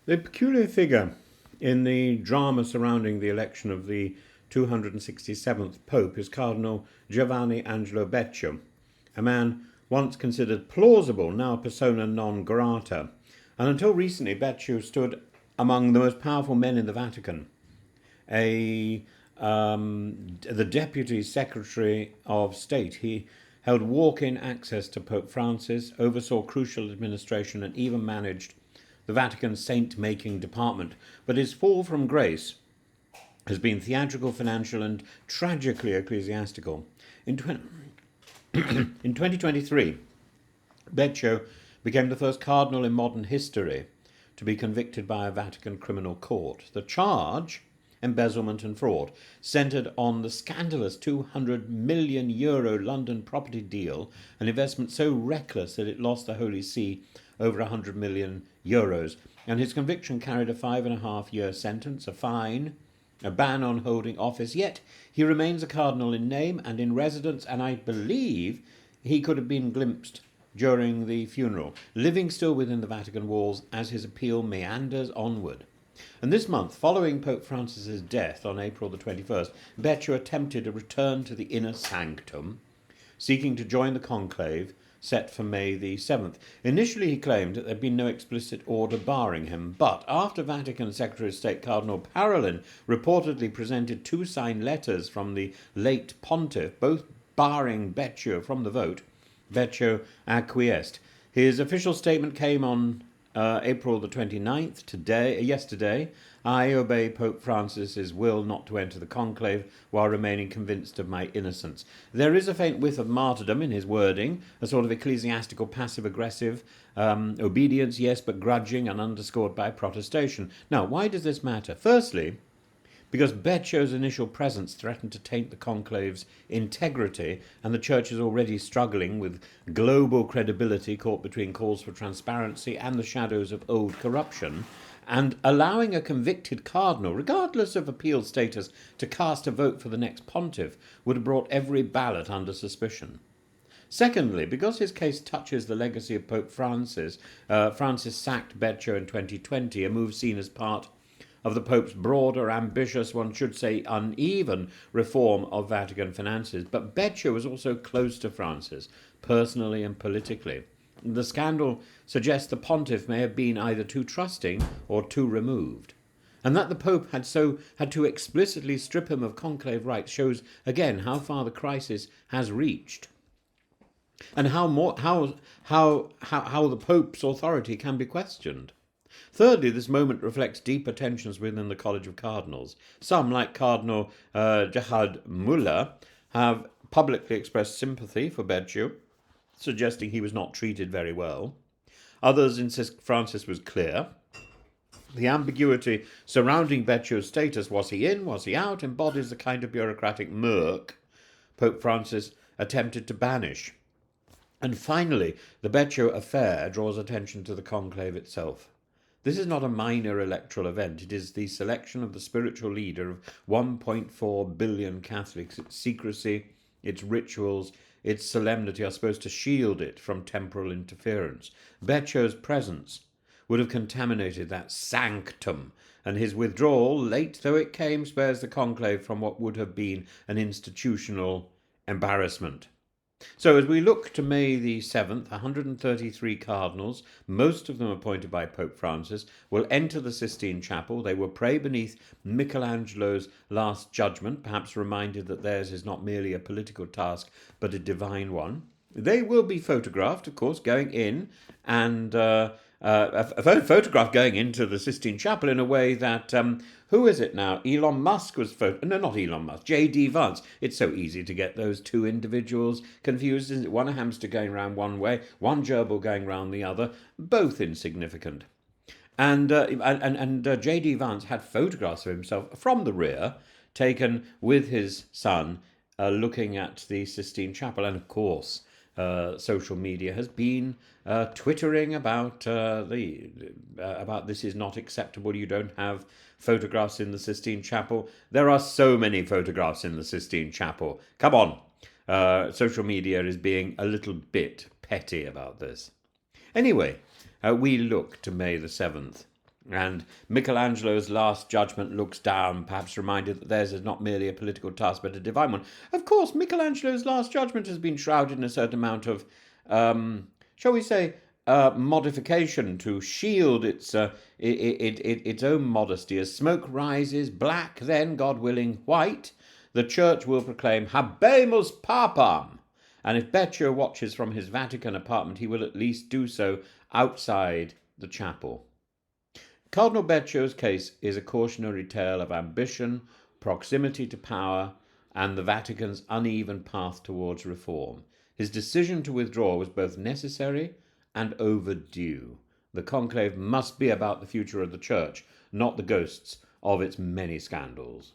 The peculiar figure in the drama surrounding the election of the 267th Pope is Cardinal Giovanni Angelo Becciu, a man once considered plausible, now persona non grata. And until recently, Becciu stood among the most powerful men in the Vatican. The Deputy Secretary of State, he held walk-in access to Pope Francis, oversaw crucial administration, and even managed the Vatican's saint-making department. But his fall from grace has been theatrical, financial, and tragically ecclesiastical. In 2023, Becciu became the first cardinal in modern history to be convicted by a Vatican criminal court. The charge, embezzlement and fraud, centred on the scandalous €200 million London property deal, an investment so reckless that it lost the Holy See over €100 million. And his conviction carried a 5.5-year sentence, a fine, a ban on holding office. Yet he remains a cardinal in name and in residence, and I believe he could have been glimpsed during the funeral, living still within the Vatican walls as his appeal meanders onward. And this month, following Pope Francis's death on April the 21st, Becciu attempted a return to the inner sanctum, seeking to join the conclave set for May the 7th. Initially, he claimed that there had been no explicit order barring him, but after Vatican Secretary of State Cardinal Parolin reportedly presented 2 signed letters from the late pontiff, both barring Becciu from the vote, Becciu acquiesced. His official statement came on April the 29th, yesterday. I obey Pope Francis's will not to enter the conclave while remaining convinced of my innocence. There is a faint whiff of martyrdom in his wording, a sort of ecclesiastical passive-aggressive obedience, yes, but grudging and underscored by protestation. Now, why does this matter? Firstly, because Becciu's initial presence threatened to taint the conclave's integrity, and the Church is already struggling with global credibility caught between calls for transparency and the shadows of old corruption, and allowing a convicted cardinal, regardless of appeal status, to cast a vote for the next pontiff would have brought every ballot under suspicion. Secondly, because his case touches the legacy of Pope Francis, Francis sacked Becciu in 2020, a move seen as part of the Pope's broader, ambitious, one should say uneven, reform of Vatican finances. But Becciu was also close to Francis, personally and politically. The scandal suggests the pontiff may have been either too trusting or too removed. And that the Pope had to explicitly strip him of conclave rights shows again how far the crisis has reached, and how the Pope's authority can be questioned. Thirdly, this moment reflects deeper tensions within the College of Cardinals. Some, like Cardinal Gerhard Müller, have publicly expressed sympathy for Becciu, suggesting he was not treated very well. Others insist Francis was clear. The ambiguity surrounding Becciu's status, was he in, was he out, embodies the kind of bureaucratic murk Pope Francis attempted to banish. And finally, the Becciu affair draws attention to the conclave itself. This is not a minor electoral event. It is the selection of the spiritual leader of 1.4 billion Catholics. Its secrecy, its rituals, its solemnity are supposed to shield it from temporal interference. Becciu's presence would have contaminated that sanctum, and his withdrawal, late though it came, spares the conclave from what would have been an institutional embarrassment. So as we look to May the 7th, 133 cardinals, most of them appointed by Pope Francis, will enter the Sistine Chapel. They will pray beneath Michelangelo's Last Judgment, perhaps reminded that theirs is not merely a political task, but a divine one. They will be photographed, of course, going in, and a photograph going into the Sistine Chapel in a way that, who is it now? Elon Musk was no, not Elon Musk, J.D. Vance. It's so easy to get those two individuals confused, isn't it? One hamster going round one way, one gerbil going round the other, both insignificant. And J.D. Vance had photographs of himself from the rear, taken with his son, looking at the Sistine Chapel, and of course, social media has been twittering about about this is not acceptable. You don't have photographs in the Sistine Chapel. There are so many photographs in the Sistine Chapel. Come on. Social media is being a little bit petty about this. Anyway, we look to May the 7th. And Michelangelo's Last Judgment looks down, perhaps reminded that theirs is not merely a political task but a divine one. Of course, Michelangelo's Last Judgment has been shrouded in a certain amount of, shall we say, modification to shield its own modesty. As smoke rises, black, then, God willing, white, the Church will proclaim Habemus Papam. And if Becciu watches from his Vatican apartment, he will at least do so outside the chapel. Cardinal Becciu's case is a cautionary tale of ambition, proximity to power, and the Vatican's uneven path towards reform. His decision to withdraw was both necessary and overdue. The conclave must be about the future of the Church, not the ghosts of its many scandals.